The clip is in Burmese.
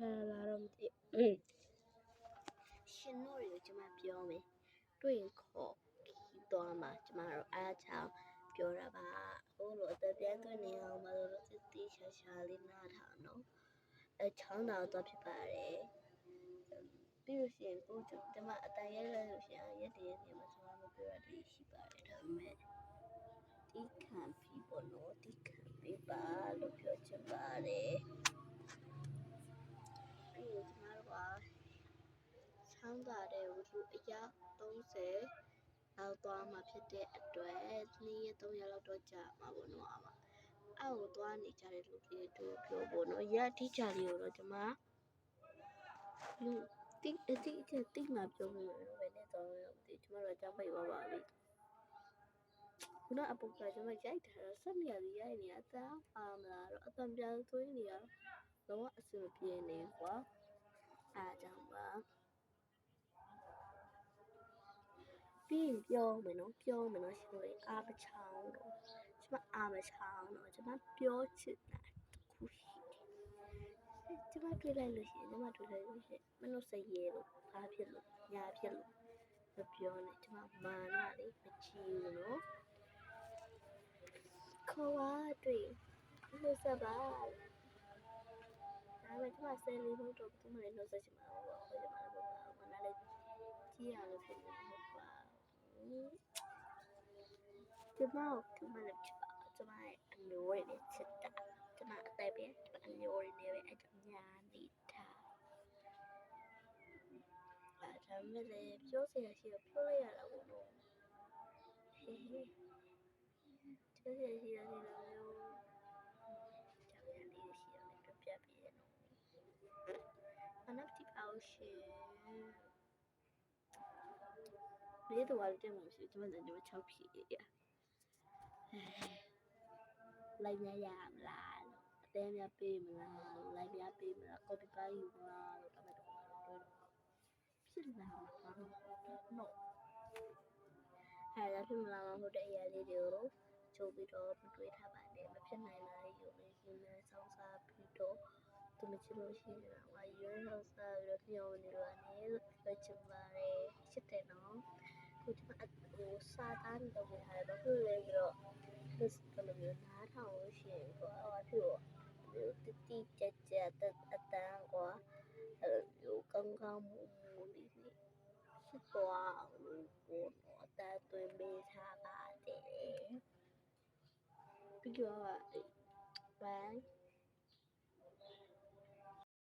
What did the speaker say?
လာတော့မသိရှင်တို့တွေကိုကျွန်မပြောမယ်တွေ့ရင်ခေါ်ပြီးသွားမှာကျွန်မတို့အားချောင်းပြောတာပါဟိုလိုအသက်ပြည့်သွင်းနေအောင်မလို့တိချာချာလေးနားထားနော်ချောင်းတော်တော့ဖြစ်ပါတယ်ပြီးလို့ရှိရင်ကိုကျွန်မအတန်ရိုက်လိုက်လို့ရှိရင်ရက်တည်းနေမှာကျွန်မမပြောရသေးရှိပါတယ်ဒါပေမဲ့ဒီခံပြီးပေါ့နော်ဒီခံပြီးပါလို့ပြောချင်ပါတယ်ပြီးရင်ကျွန်မတို့ကချောင်းသားတဲ့ဝတ္ထုအရာ30လောက်သွားမှာဖြစ်တဲ့အတွက်2ရက်3ရက်လောက်တော့ကြာမှာပေါ့နော်အောက်သွားနေကြတဲ့လူတွေတို့ပြောပေါ့နော်ရအထိချလေးကိုတော့ကျွန်မတိမှပြောလို့ရတယ်ပဲနဲ့တော့ဒီကျွန်တော်တို့ကြောက်ပိတ်သွားပါပြီခုနအပုတ်ကကျွန်မရိုက်ထားတော့ဆက်နေရည်ရိုက်နေအသားပါမလားတော့အတံပြားသွင်းနေရတော့လုံးဝအဆင်မပြေနေကွာအားကြောင့်ပါပြီးပြောမယ်နော်ရှင်တို့အားမချောင်းတော့ကျွန်မအားမချောင်းတော့ကျွန်မပြောချင်တာတခုရှိတယ်ကျွန်မတွေ့လိုက်လို့ရှိရင်မလို့စိတ်ရဲလို့ဘာဖြစ်လို့ညာဖြစ်လို့မပြောနဲ့ကျွန်မမာနလေးမကြည့်ဘူးနော်ခေါ်ပါတွေ့လို့စပါဒါပေမဲ့ကျွန်မဆယ်လေးဖို့တော့သူမလည်းလို့ဆက်ချင်မှာပေါ့ခေါ်ချင်မှာပေါ့မနာလည်းကြည့်ရလို့ဖြစ်နေမှာပါကျွန်မလည်းဖြစ်ပါကျွန်မရဲ့အမျိုးရည်နဲ့ချစ်တာကျွန်မအသက်ပဲအမျိုးရည်နဲ့ပဲအကြောင်းညာနေတာဒါပေမဲ့လည်းပြောစရာရှိတော့ပြောလိုက်ရတာပေါ့နော်ပြောစရာရှိရနေလို့ကြောင်ရလေးရှိရတယ်ပြပြပြရနော်အနောက်တိအောင်ရှင်လေးတော့တက်မှုရှိကျွန်မတို့6ဖြည့်ရလိုက်ရရမလားအသေးများပေးမလားလိုက်များပေးမလား copy ပါယူမလားလို့တော့ဖြစ်လာမှာနော်ဖြစ်မလာမှာဟုတ်တဲ့အရာလေးတွေကိုချုပ်ပြီးတော့မတွေးထားပါနဲ့မဖြစ်နိုင်တာလေးကိုလည်းရင်းနှီးဆောင်စားပြီးတော့သူမချစ်လို့ရှိနေတာကရွေးဆောင်စားပြီးတော့ပြောနေလို့လည်းပြောချင်ပါတယ်ချစ်တယ်နော်ခုဒီမှာစာသားနေတော့ထားတယ်ဘာလို့လဲဆိုတော့ဒီလိုမျိုးနားထောင်လို့ရှိရင်ကွာဖြစ်တော့တိကျကျအတန်းကွာအဲ့လိုကောင်းကောင်းမွန်မွန်လေးဖြစ်သွားအောင်လို့ကိုအသက်သွင်းပေးထားပါတယ်ပြီးတော့ဘိုင်း